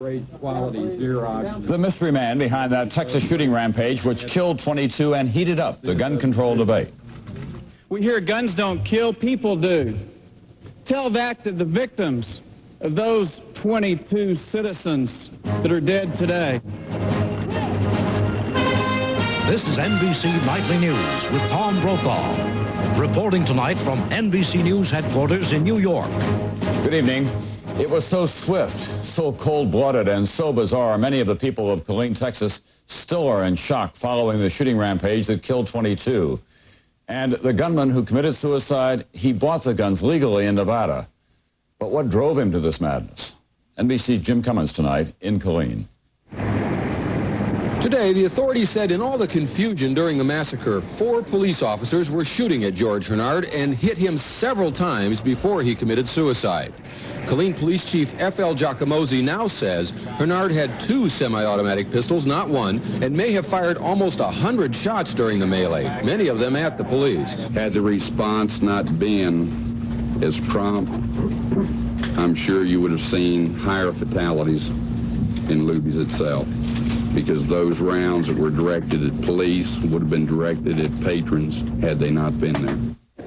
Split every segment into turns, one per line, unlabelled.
Great quality Xerox.
The mystery man behind that Texas shooting rampage which killed 22 and heated up the gun control debate.
We hear guns don't kill, people do. Tell that to the victims of those 22 citizens that are dead today.
This is NBC Nightly News with Tom Brokaw, reporting tonight from NBC News headquarters in New York.
Good evening. It was so swift, so cold-blooded, and so bizarre, many of the people of Killeen, Texas, still are in shock following the shooting rampage that killed 22. And the gunman who committed suicide, he bought the guns legally in Nevada. But what drove him to this madness? NBC's Jim Cummins tonight in Killeen.
Today, the authorities said in all the confusion during the massacre, 4 police officers were shooting at George Hernard and hit him several times before he committed suicide. Killeen Police Chief F.L. Giacomosi now says Hernard had 2 semi-automatic pistols, not one, and may have fired almost 100 shots during the melee, many of them at the police.
Had the response not been as prompt, I'm sure you would have seen higher fatalities in Luby's itself, because those rounds that were directed at police would have been directed at patrons had they not been there.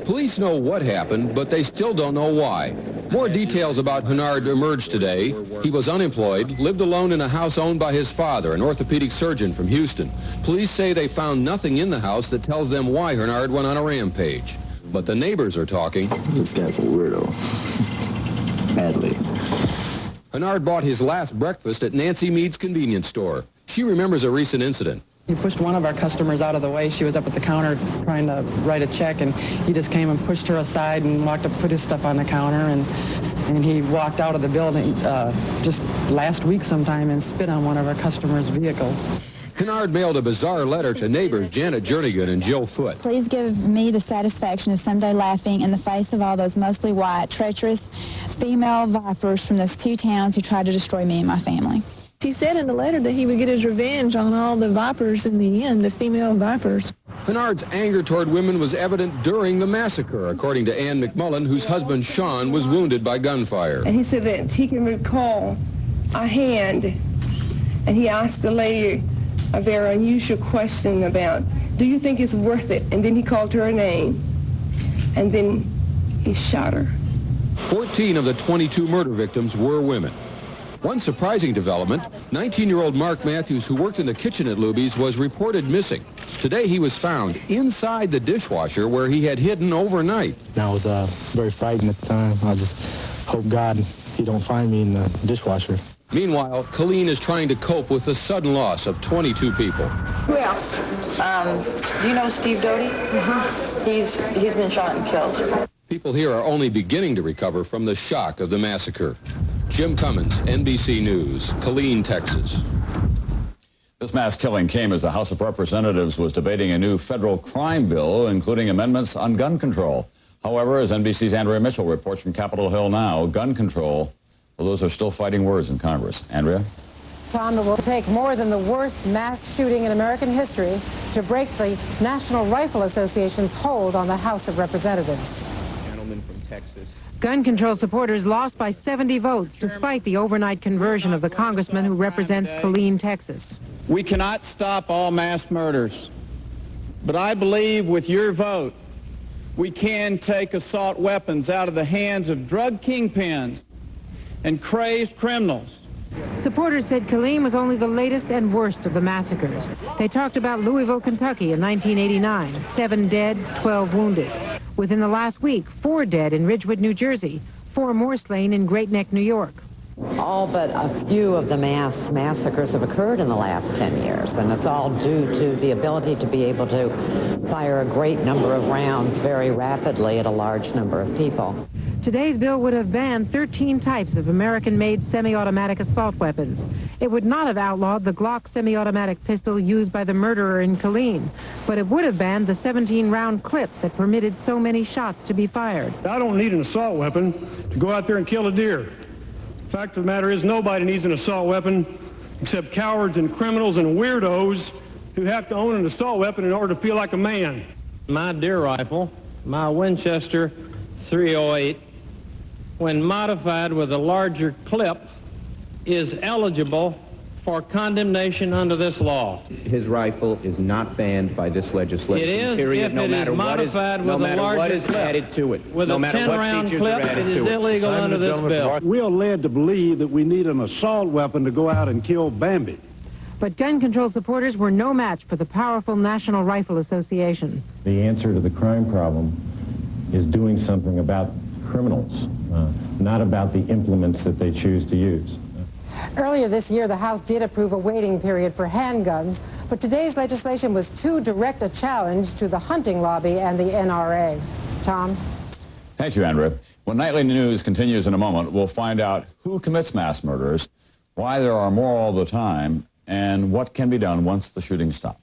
Police know what happened, but they still don't know why. More details about Hernard emerged today. He was unemployed, lived alone in a house owned by his father, an orthopedic surgeon from Houston. Police say they found nothing in the house that tells them why Hernard went on a rampage. But the neighbors are talking.
This guy's a weirdo. Badly.
Hernard bought his last breakfast at Nancy Mead's convenience store. She remembers a recent incident.
He pushed one of our customers out of the way. She was up at the counter trying to write a check, and he just came and pushed her aside and walked up, put his stuff on the counter, and he walked out of the building just last week sometime and spit on one of our customers' vehicles.
Hernard mailed a bizarre letter to neighbors Janet Jernigan and Jill Foote.
Please give me the satisfaction of someday laughing in the face of all those mostly white, treacherous female vipers from those 2 towns who tried to destroy me and my family.
She said in the letter that he would get his revenge on all the vipers in the end, the female vipers.
Hernard's anger toward women was evident during the massacre, according to Ann McMullen, whose husband Sean was wounded by gunfire.
And he said that he can recall a hand, and he asked the lady a very unusual question about, do you think it's worth it? And then he called her a name, and then he shot her.
14 of the 22 murder victims were women. One surprising development, 19-year-old Mark Matthews, who worked in the kitchen at Luby's, was reported missing. Today he was found inside the dishwasher where he had hidden overnight.
I was very frightened at the time. I just hope God he don't find me in the dishwasher.
Meanwhile, Killeen is trying to cope with the sudden loss of 22 people.
Well, do you know Steve Doty? He's been shot and killed.
People here are only beginning to recover from the shock of the massacre. Jim Cummins, NBC News, Killeen, Texas.
This mass killing came as the House of Representatives was debating a new federal crime bill, including amendments on gun control. However, as NBC's Andrea Mitchell reports from Capitol Hill now, gun control, well, those are still fighting words in Congress. Andrea?
Tom, it will take more than the worst mass shooting in American history to break the National Rifle Association's hold on the House of Representatives.
Gentleman from Texas.
Gun control supporters lost by 70 votes, despite the overnight conversion of the congressman who represents Killeen, Texas.
We cannot stop all mass murders, but I believe with your vote, we can take assault weapons out of the hands of drug kingpins and crazed criminals.
Supporters said Killeen was only the latest and worst of the massacres. They talked about Louisville, Kentucky in 1989, 7 dead, 12 wounded. Within the last week, 4 dead in Ridgewood, New Jersey, 4 more slain in Great Neck, New York.
All but a few of the mass massacres have occurred in the last 10 years, and it's all due to the ability to be able to fire a great number of rounds very rapidly at a large number of people.
Today's bill would have banned 13 types of American-made semi-automatic assault weapons. It would not have outlawed the Glock semi-automatic pistol used by the murderer in Killeen, but it would have banned the 17-round clip that permitted so many shots to be fired.
I don't need an assault weapon to go out there and kill a deer. The fact of the matter is nobody needs an assault weapon except cowards and criminals and weirdos who have to own an assault weapon in order to feel like a man.
My deer rifle, my Winchester 308, when modified with a larger clip, is eligible for condemnation under this law.
His rifle is not banned by this legislation.
It is
period.
if
No
it
matter
is
what is,
modified
no
with a
matter what
larger
is
clip.
added to it.
With
no
a
matter what
10-round
features
clip,
are added
it is
to it.
illegal under this bill.
We are led to believe that we need an assault weapon to go out and kill Bambi.
But gun control supporters were no match for the powerful National Rifle Association.
The answer to the crime problem is doing something about criminals, not about the implements that they choose to use.
Earlier this year, the House did approve a waiting period for handguns, but today's legislation was too direct a challenge to the hunting lobby and the NRA. Tom?
Thank you, Andrea. When Nightly News continues in a moment, we'll find out who commits mass murders, why there are more all the time, and what can be done once the shooting stops.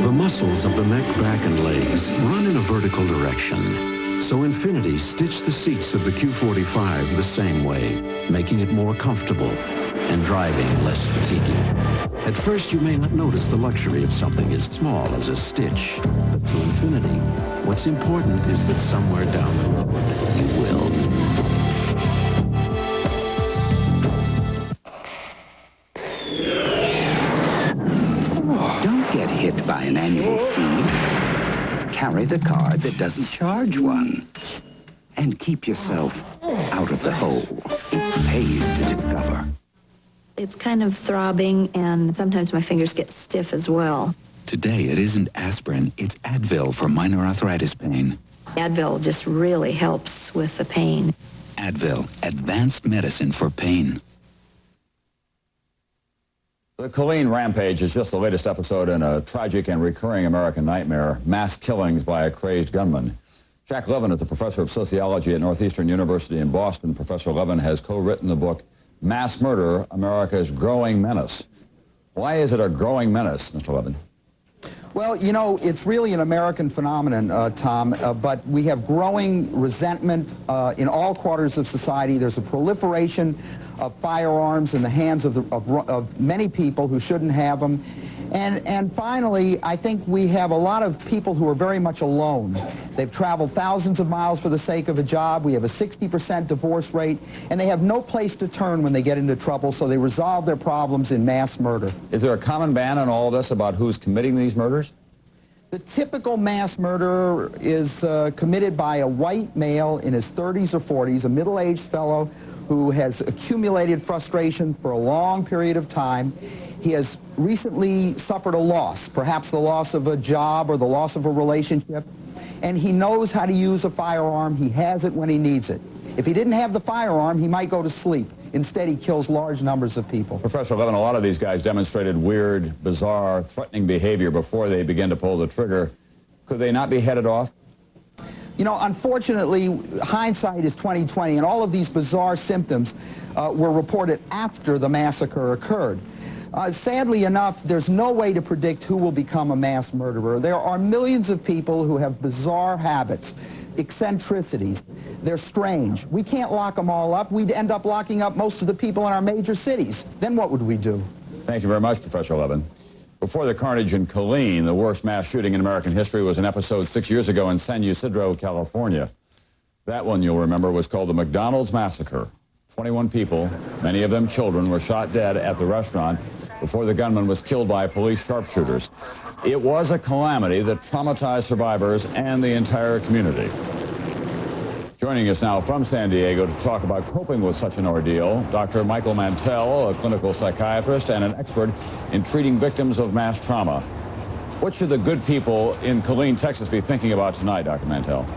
The muscles of the neck, back, and legs run in a vertical direction. So Infiniti stitched the seats of the Q45 the same way, making it more comfortable and driving less fatiguing. At first, you may not notice the luxury of something as small as a stitch. But to Infiniti, what's important is that somewhere down the road, you will.
Don't get hit by an annual fee. Carry the card that doesn't charge one. And keep yourself out of the hole. It pays to discover.
It's kind of throbbing, and sometimes my fingers get stiff as well.
Today, it isn't aspirin, it's Advil for minor arthritis pain.
Advil just really helps with the pain.
Advil, advanced medicine for pain.
The Killeen Rampage is just the latest episode in a tragic and recurring American nightmare, mass killings by a crazed gunman. Jack Levin is a professor of sociology at Northeastern University in Boston. Professor Levin has co-written the book, Mass Murder, America's Growing Menace. Why is it a growing menace, Mr. Levin?
Well, you know, it's really an American phenomenon, Tom, but we have growing resentment in all quarters of society. There's a proliferation of firearms in the hands of many people who shouldn't have them. And finally, I think we have a lot of people who are very much alone. They've traveled thousands of miles for the sake of a job. We have a 60% divorce rate, and they have no place to turn when they get into trouble, so they resolve their problems in mass murder.
Is there a common ban on all this about who's committing these murders?
The typical mass murder is committed by a white male in his 30s or 40s, a middle-aged fellow who has accumulated frustration for a long period of time. He has recently suffered a loss, perhaps the loss of a job or the loss of a relationship, and he knows how to use a firearm. He has it when he needs it. If he didn't have the firearm, he might go to sleep. Instead, he kills large numbers of people.
Professor Levin, a lot of these guys demonstrated weird, bizarre, threatening behavior before they begin to pull the trigger. Could they not be headed off?
You know, unfortunately, hindsight is 20/20, and all of these bizarre symptoms were reported after the massacre occurred. Sadly enough, there's no way to predict who will become a mass murderer. There are millions of people who have bizarre habits, eccentricities. They're strange. We can't lock them all up. We'd end up locking up most of the people in our major cities. Then what would we do?
Thank you very much, Professor Levin. Before the carnage in Killeen, the worst mass shooting in American history was an episode 6 years ago in San Ysidro, California. That one, you'll remember, was called the McDonald's Massacre. 21 people, many of them children, were shot dead at the restaurant before the gunman was killed by police sharpshooters. It was a calamity that traumatized survivors and the entire community. Joining us now from San Diego to talk about coping with such an ordeal, Dr. Michael Mantell, a clinical psychiatrist and an expert in treating victims of mass trauma. What should the good people in Killeen, Texas be thinking about tonight, Dr. Mantell?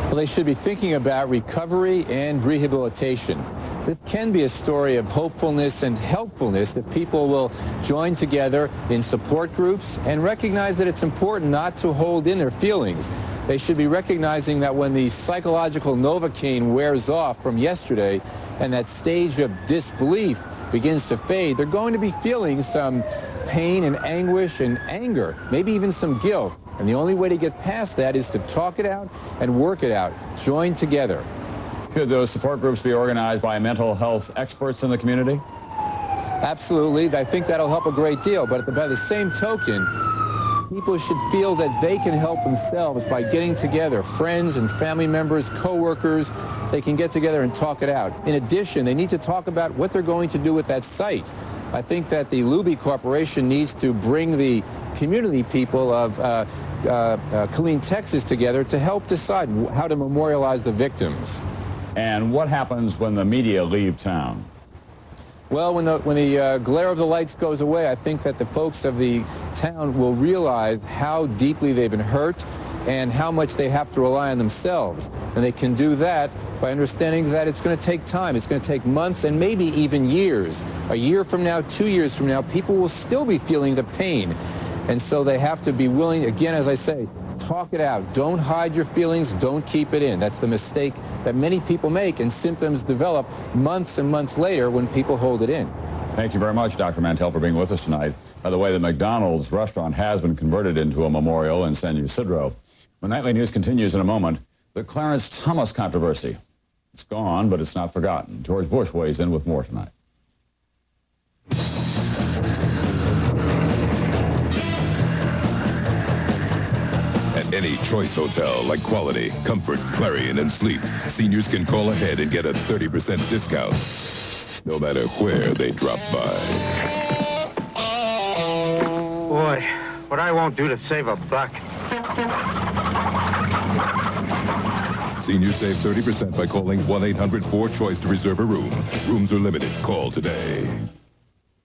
Well, they should be thinking about recovery and rehabilitation. This can be a story of hopefulness and helpfulness that people will join together in support groups and recognize that it's important not to hold in their feelings. They should be recognizing that when the psychological Novocaine wears off from yesterday and that stage of disbelief begins to fade, they're going to be feeling some pain and anguish and anger, maybe even some guilt. And the only way to get past that is to talk it out and work it out, join together.
Should those support groups be organized by mental health experts in the community?
Absolutely. I think that'll help a great deal. But by the same token, People should feel that they can help themselves by getting together. Friends and family members, co-workers, they can get together and talk it out. In addition, they need to talk about what they're going to do with that site. I think that the Luby Corporation needs to bring the community people of Killeen, Texas together to help decide how to memorialize the victims.
And what happens when the media leave town?
Well, when the glare of the lights goes away, I think that the folks of the town will realize how deeply they've been hurt and how much they have to rely on themselves. And they can do that by understanding that it's going to take time. It's going to take months and maybe even years. A year from now, 2 years from now, people will still be feeling the pain. And so they have to be willing, again, as I say, talk it out. Don't hide your feelings. Don't keep it in. That's the mistake that many people make, and symptoms develop months and months later when people hold it in.
Thank you very much, Dr. Mantell, for being with us tonight. By the way, the McDonald's restaurant has been converted into a memorial in San Ysidro. When Nightly News continues in a moment, the Clarence Thomas controversy. It's gone, but it's not forgotten. George Bush weighs in with more tonight.
At any Choice hotel like quality, comfort, clarion, and sleep, seniors can call ahead and get a 30% discount, no matter where they drop by.
Boy, what I won't do to save a buck.
Seniors save 30% by calling 1-800-4CHOICE to reserve a room. Rooms are limited. Call today.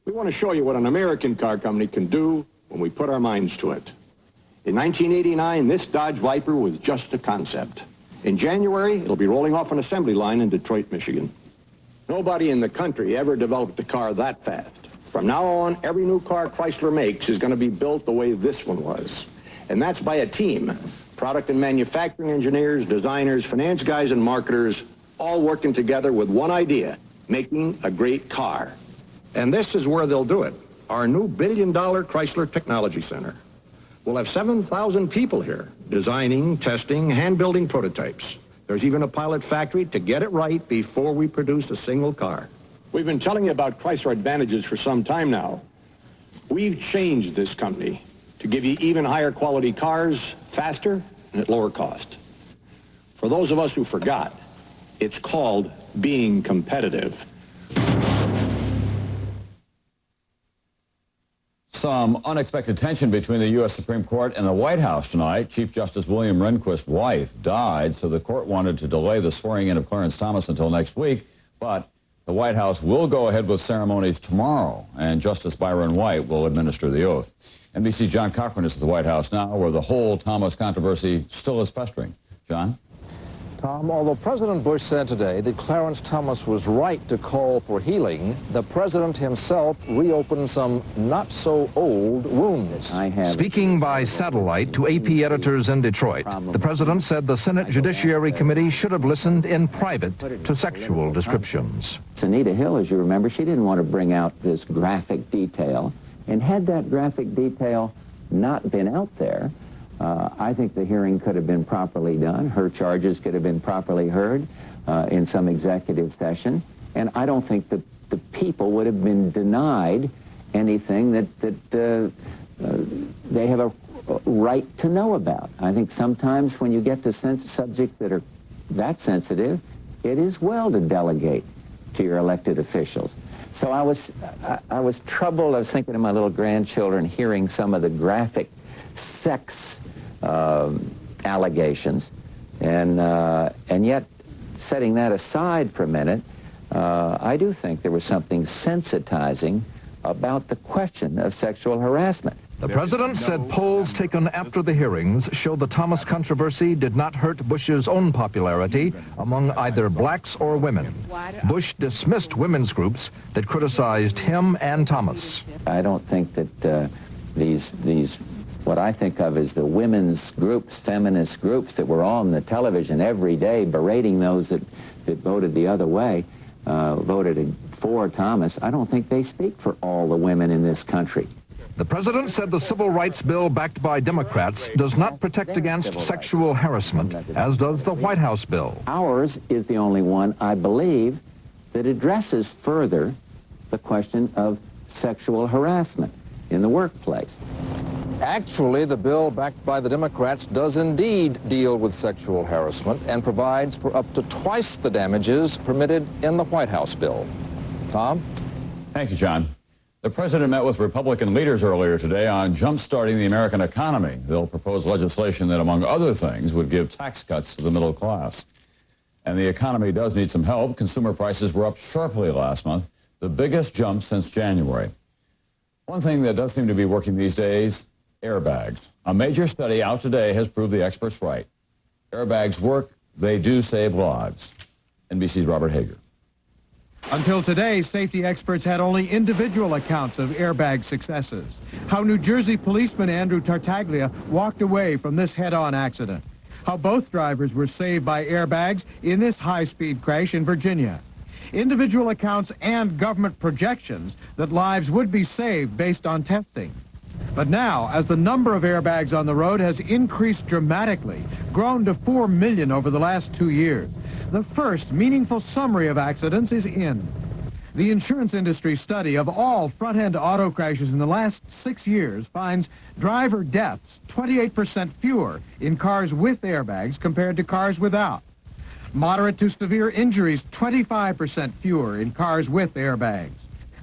We want to show you what an American car company can do when we put our minds to it. In 1989, this Dodge Viper was just a concept. In January, it'll be rolling off an assembly line in Detroit, Michigan. Nobody in the country ever developed a car that fast. From now on, every new car Chrysler makes is going to be built the way this one was. And that's by a team. Product and manufacturing engineers, designers, finance guys, and marketers, all working together with one idea, making a great car. And this is where they'll do it, our new billion-dollar Chrysler Technology Center. We'll have 7,000 people here, designing, testing, hand-building prototypes. There's even a pilot factory to get it right before we produce a single car. We've been telling you about Chrysler advantages for some time now. We've changed this company to give you even higher quality cars, faster, and at lower cost. For those of us who forgot, it's called being competitive.
Some unexpected tension between the U.S. Supreme Court and the White House tonight. Chief Justice William Rehnquist's wife died, so the court wanted to delay the swearing in of Clarence Thomas until next week, but the White House will go ahead with ceremonies tomorrow, and Justice Byron White will administer the oath. NBC's John Cochran is at the White House now, where the whole Thomas controversy still is festering. John?
Tom, although President Bush said today that Clarence Thomas was right to call for healing, the president himself reopened some not-so-old wounds.
Speaking by satellite to AP editors in Detroit, the president said the Senate Judiciary Committee should have listened in private to sexual descriptions.
Anita Hill, as you remember, she didn't want to bring out this graphic detail. And had that graphic detail not been out there, I think the hearing could have been properly done. Her charges could have been properly heard in some executive session. And I don't think that the people would have been denied anything that they have a right to know about. I think sometimes when you get to subjects that are that sensitive, it is well to delegate to your elected officials. So I was troubled. I was thinking of my little grandchildren hearing some of the graphic sex allegations, and yet, setting that aside for a minute, I do think there was something sensitizing about the question of sexual harassment.
The president said polls taken after the hearings show the Thomas controversy did not hurt Bush's own popularity among either blacks or women. Bush dismissed women's groups that criticized him and Thomas.
I don't think that these what I think of as the women's groups, feminist groups that were on the television every day berating those that voted the other way, voted for Thomas, I don't think they speak for all the women in this country.
The president said the civil rights bill backed by Democrats does not protect against sexual harassment, as does the White House bill.
Ours is the only one, I believe, that addresses further the question of sexual harassment in the workplace.
Actually, the bill backed by the Democrats does indeed deal with sexual harassment and provides for up to twice the damages permitted in the White House bill. Tom?
Thank you, John. The president met with Republican leaders earlier today on jump-starting the American economy. They'll propose legislation that, among other things, would give tax cuts to the middle class. And the economy does need some help. Consumer prices were up sharply last month, the biggest jump since January. One thing that does seem to be working these days, airbags. A major study out today has proved the experts right. Airbags work. They do save lives. NBC's Robert Hager.
Until today, safety experts had only individual accounts of airbag successes. How New Jersey policeman Andrew Tartaglia walked away from this head-on accident. How both drivers were saved by airbags in this high-speed crash in Virginia. Individual accounts and government projections that lives would be saved based on testing. But now, as the number of airbags on the road has increased dramatically, grown to 4 million over the last 2 years, the first meaningful summary of accidents is in. The insurance industry study of all front-end auto crashes in the last 6 years finds driver deaths 28% fewer in cars with airbags compared to cars without. Moderate to severe injuries 25% fewer in cars with airbags.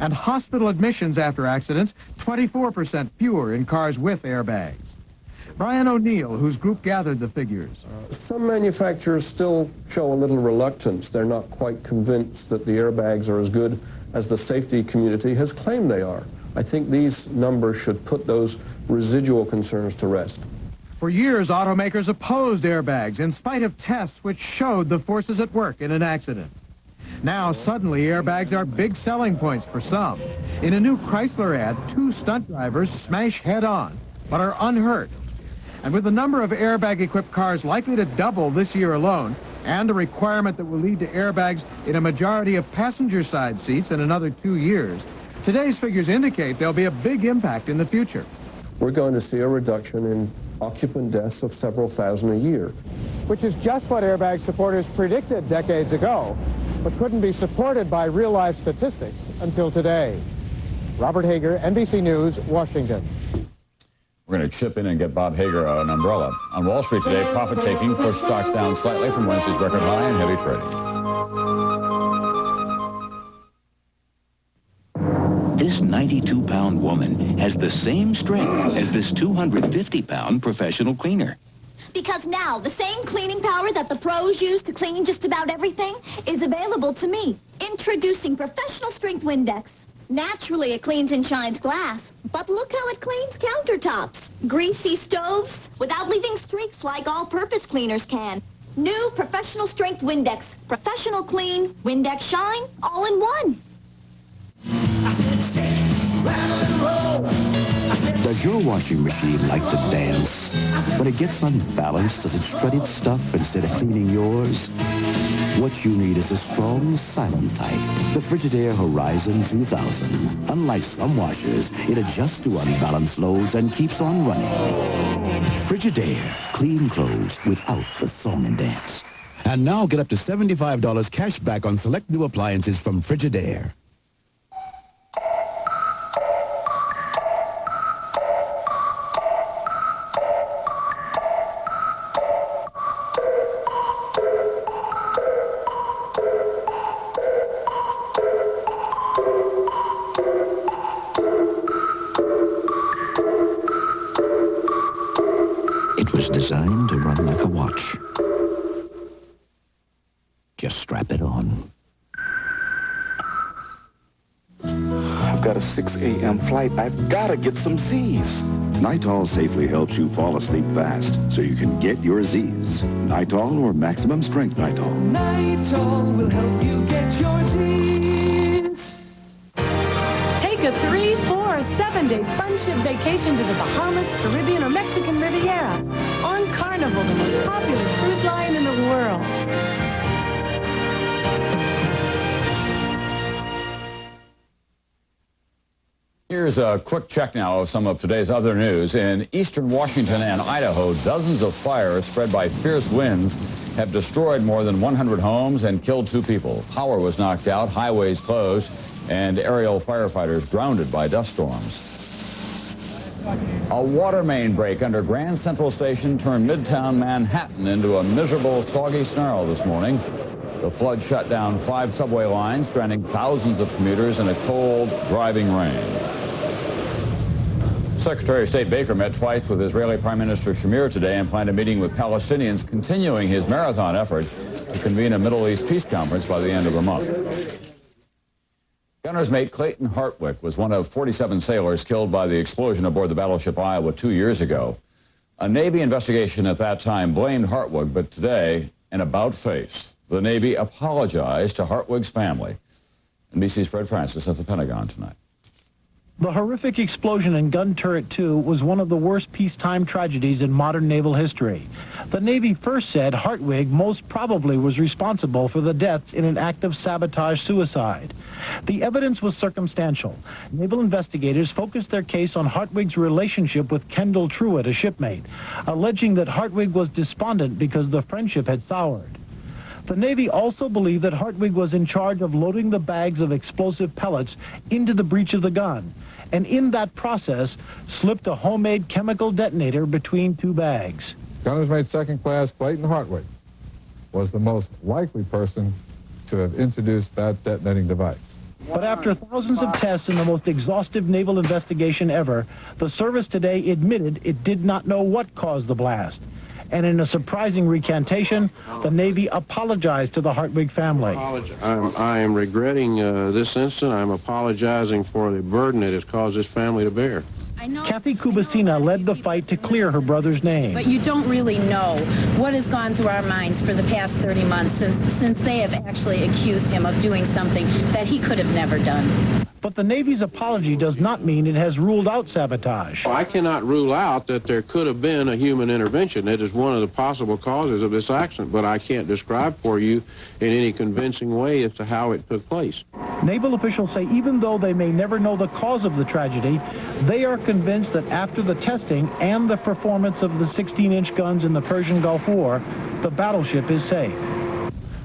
And hospital admissions after accidents 24% fewer in cars with airbags. Brian O'Neill, whose group gathered the figures.
Some manufacturers still show a little reluctance. They're not quite convinced that the airbags are as good as the safety community has claimed they are. I think these numbers should put those residual concerns to rest.
For years, automakers opposed airbags in spite of tests which showed the forces at work in an accident. Now, suddenly, airbags are big selling points for some. In a new Chrysler ad, 2 stunt drivers smash head-on, but are unhurt. And with the number of airbag-equipped cars likely to double this year alone, and a requirement that will lead to airbags in a majority of passenger side seats in another 2 years, today's figures indicate there'll be a big impact in the future.
We're going to see a reduction in occupant deaths of several thousand a year.
Which is just what airbag supporters predicted decades ago, but couldn't be supported by real-life statistics until today. Robert Hager, NBC News, Washington.
We're going to chip in and get Bob Hager an umbrella. On Wall Street today, profit-taking pushed stocks down slightly from Wednesday's record high in heavy trading.
This 92-pound woman has the same strength as this 250-pound professional cleaner.
Because now, the same cleaning power that the pros use to clean just about everything is available to me. Introducing Professional Strength Windex. Naturally, it cleans and shines glass, but look how it cleans countertops, greasy stoves, without leaving streaks like all-purpose cleaners can. New Professional Strength Windex. Professional clean, Windex shine, all in one.
Does your washing machine like to dance? When it gets unbalanced, does it shred its stuff instead of cleaning yours? What you need is a strong, silent type, the Frigidaire Horizon 2000. Unlike some washers, it adjusts to unbalanced loads and keeps on running. Frigidaire, clean clothes without the song and dance.
And now get up to $75 cash back on select new appliances from Frigidaire.
Designed to run like a watch. Just strap it on.
I've got a 6 a.m. flight. I've got to get some Z's.
Nitol safely helps you fall asleep fast so you can get your Z's. Nitol or Maximum Strength Nitol.
Nitol will help you get your Z's.
Take a 3, 4, or 7-day fun ship vacation to the Bahamas, Caribbean, or Mexican Riviera. On Carnival, the most popular cruise line in the world.
Here's a quick check now of some of today's other news. In eastern Washington and Idaho, dozens of fires spread by fierce winds have destroyed more than 100 homes and killed 2 people. Power was knocked out, highways closed, and aerial firefighters grounded by dust storms. A water main break under Grand Central Station turned Midtown Manhattan into a miserable, soggy snarl this morning. The flood shut down 5 subway lines, stranding thousands of commuters in a cold, driving rain. Secretary of State Baker met twice with Israeli Prime Minister Shamir today and planned a meeting with Palestinians, continuing his marathon effort to convene a Middle East peace conference by the end of the month. Gunner's mate Clayton Hartwick was one of 47 sailors killed by the explosion aboard the battleship Iowa 2 years ago. A Navy investigation at that time blamed Hartwig, but today, an about-face. The Navy apologized to Hartwig's family. NBC's Fred Francis at the Pentagon tonight.
The horrific explosion in Gun Turret 2 was one of the worst peacetime tragedies in modern naval history. The Navy first said Hartwig most probably was responsible for the deaths in an act of sabotage-suicide. The evidence was circumstantial. Naval investigators focused their case on Hartwig's relationship with Kendall Truitt, a shipmate, alleging that Hartwig was despondent because the friendship had soured. The Navy also believed that Hartwig was in charge of loading the bags of explosive pellets into the breech of the gun, and in that process slipped a homemade chemical detonator between 2 bags.
Gunner's Mate Second Class Clayton Hartwig was the most likely person to have introduced that detonating device.
But after thousands of tests in the most exhaustive naval investigation ever, the service today admitted it did not know what caused the blast. And in a surprising recantation, the Navy apologized to the Hartwig family.
I am regretting this incident. I'm apologizing for the burden it has caused this family to bear.
Kathy Kubasina led the fight to clear her brother's name.
But you don't really know what has gone through our minds for the past 30 months since they have actually accused him of doing something that he could have never done.
But the Navy's apology does not mean it has ruled out sabotage.
I cannot rule out that there could have been a human intervention. It is one of the possible causes of this accident, but I can't describe for you in any convincing way as to how it took place.
Naval officials say even though they may never know the cause of the tragedy, they are convinced that after the testing and the performance of the 16-inch guns in the Persian Gulf War, the battleship is safe.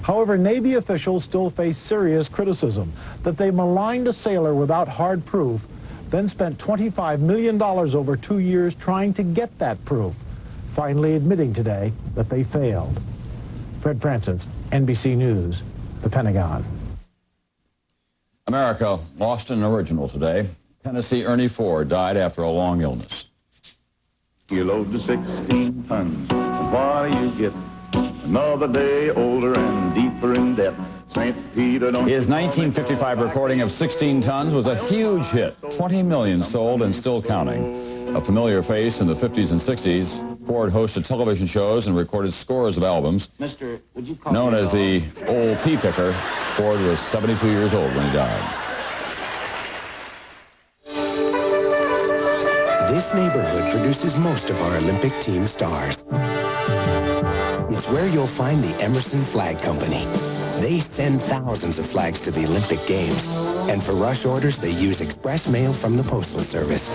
However, Navy officials still face serious criticism that they maligned a sailor without hard proof, then spent $25 million over 2 years trying to get that proof, finally admitting today that they failed. Fred Francis, NBC News, the Pentagon.
America lost an original today. Tennessee Ernie Ford died after a long illness.
You load the 16 tons, and what do you get? Another day older and deeper in debt. St. Peter don't...
His 1955 recording of 16 Tons was a huge hit. 20 million sold and still counting. A familiar face in the 50s and 60s, Ford hosted television shows and recorded scores of albums.
Mister, would you call
Known as the Old Pea Picker, Ford was 72 years old when he died.
This neighborhood produces most of our Olympic team stars. It's where you'll find the Emerson Flag Company. They send thousands of flags to the Olympic Games. And for rush orders, they use express mail from the Postal Service.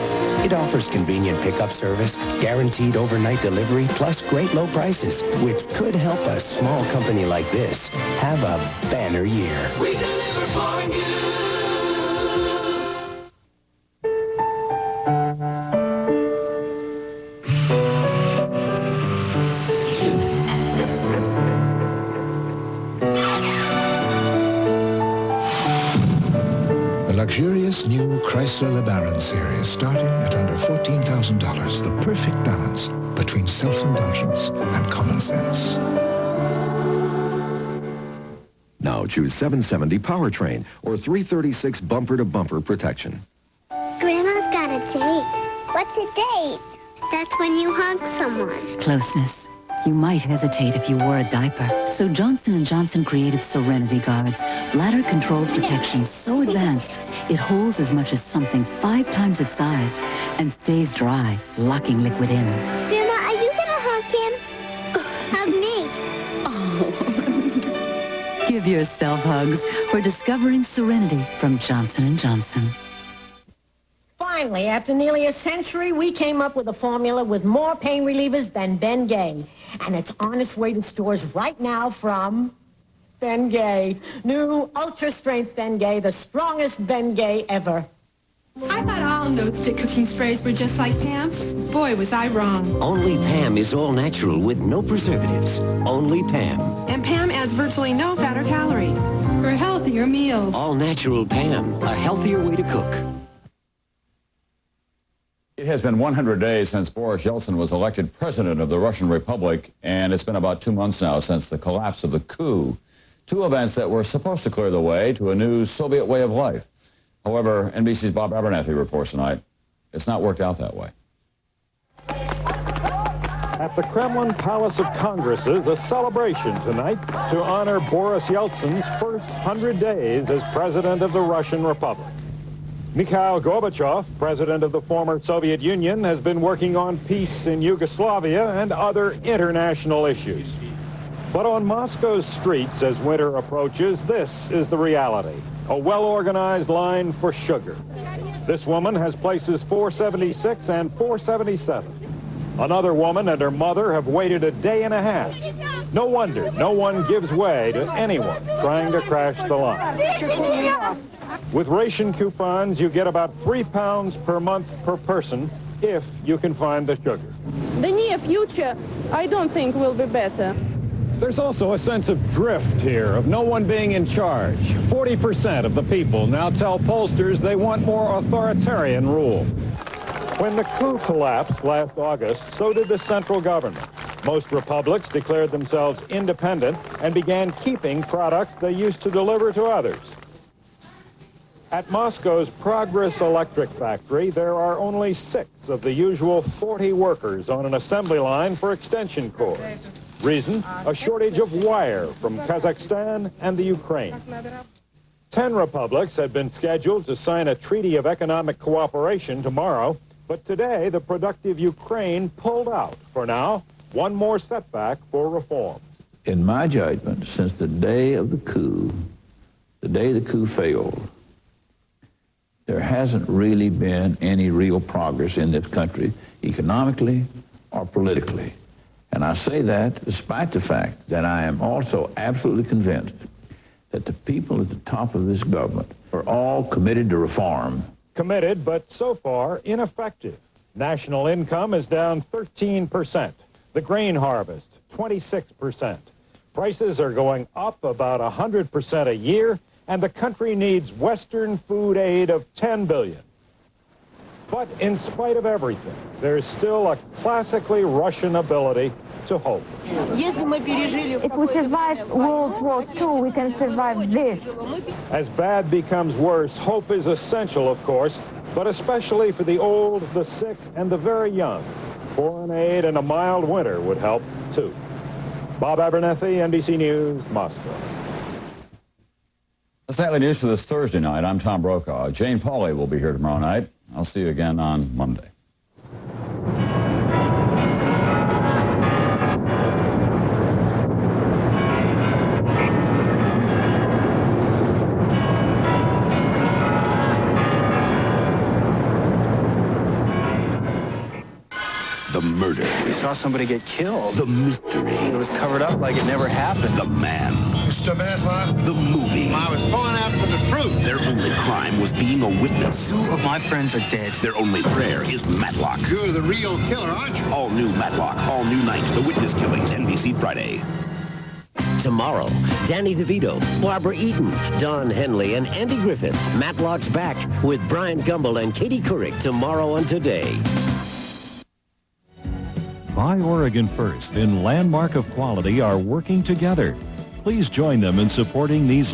It offers convenient pickup service, guaranteed overnight delivery, plus great low prices, which could help a small company like this have a banner year.
We deliver for you.
Luxurious new Chrysler LeBaron series starting at under $14,000. The perfect balance between self-indulgence and common sense.
Now choose 770 powertrain or 336 bumper-to-bumper protection.
Grandma's got a date. What's a date? That's when you hug someone.
Closeness. You might hesitate if you wore a diaper. So Johnson & Johnson created Serenity Guards. Bladder-controlled protection so advanced, it holds as much as something 5 times its size and stays dry, locking liquid in.
Grandma, are you gonna hug him? Hug me.
Oh. Give yourself hugs for discovering Serenity from Johnson & Johnson.
Finally, after nearly a century, we came up with a formula with more pain relievers than Ben Gay. And it's on its way to stores right now from Ben Gay. New Ultra Strength Ben Gay, the strongest Ben Gay ever.
I thought all no-stick cooking sprays were just like Pam.
boy, was I wrong.
Only Pam is all natural with no preservatives. Only Pam.
And Pam adds virtually no fat or calories. For healthier meals.
All natural Pam, a healthier way to cook.
It has been 100 days since Boris Yeltsin was elected president of the Russian Republic, and it's been about 2 months now since the collapse of the coup. Two events that were supposed to clear the way to a new Soviet way of life. However, NBC's Bob Abernathy reports tonight, it's not worked out that way.
At the Kremlin Palace of Congresses, a celebration tonight to honor Boris Yeltsin's first 100 days as president of the Russian Republic. Mikhail Gorbachev, president of the former Soviet Union, has been working on peace in Yugoslavia and other international issues. But on Moscow's streets as winter approaches, this is the reality. A well-organized line for sugar. This woman has places 476 and 477. Another woman and her mother have waited a day and a half. No wonder no one gives way to anyone trying to crash the line. With ration coupons, you get about 3 pounds per month per person if you can find the sugar.
The near future, I don't think, will be better.
There's also a sense of drift here, of no one being in charge. 40% of the people now tell pollsters they want more authoritarian rule. When the coup collapsed last August, so did the central government. Most republics declared themselves independent and began keeping products they used to deliver to others. At Moscow's Progress Electric factory, there are only 6 of the usual 40 workers on an assembly line for extension cords. Reason, a shortage of wire from Kazakhstan and the Ukraine. 10 republics had been scheduled to sign a treaty of economic cooperation tomorrow, but today the productive Ukraine pulled out. For now, one more setback for reform.
In my judgment, since the day of the coup failed, there hasn't really been any real progress in this country, economically or politically. And I say that despite the fact that I am also absolutely convinced that the people at the top of this government are all committed to reform.
Committed, but so far ineffective. National income is down 13%. The grain harvest, 26%. Prices are going up about 100% a year, and the country needs Western food aid of $10 billion. But in spite of everything, there's still a classically Russian ability to hope.
If we survive World War II, we can survive this.
As bad becomes worse, hope is essential, of course, but especially for the old, the sick, and the very young. Foreign aid and a mild winter would help, too. Bob Abernathy, NBC News, Moscow.
That's Nightly News for this Thursday night. I'm Tom Brokaw. Jane Pauley will be here tomorrow night. I'll see you again on Monday.
The murder.
We saw somebody get killed.
The mystery.
It was covered up like it never happened.
The man.
Mr. Matlock.
The movie.
I was going after the truth.
Their only crime was being a witness.
2 of my friends are dead.
Their only prayer is Matlock.
You're the real killer, aren't you?
All new Matlock. All new night. The Witness Killings. NBC Friday.
Tomorrow, Danny DeVito, Barbara Eden, Don Henley, and Andy Griffith. Matlock's back with Brian Gumbel and Katie Couric tomorrow on Today.
Buy Oregon First and Landmark of Quality are working together. Please join them in supporting these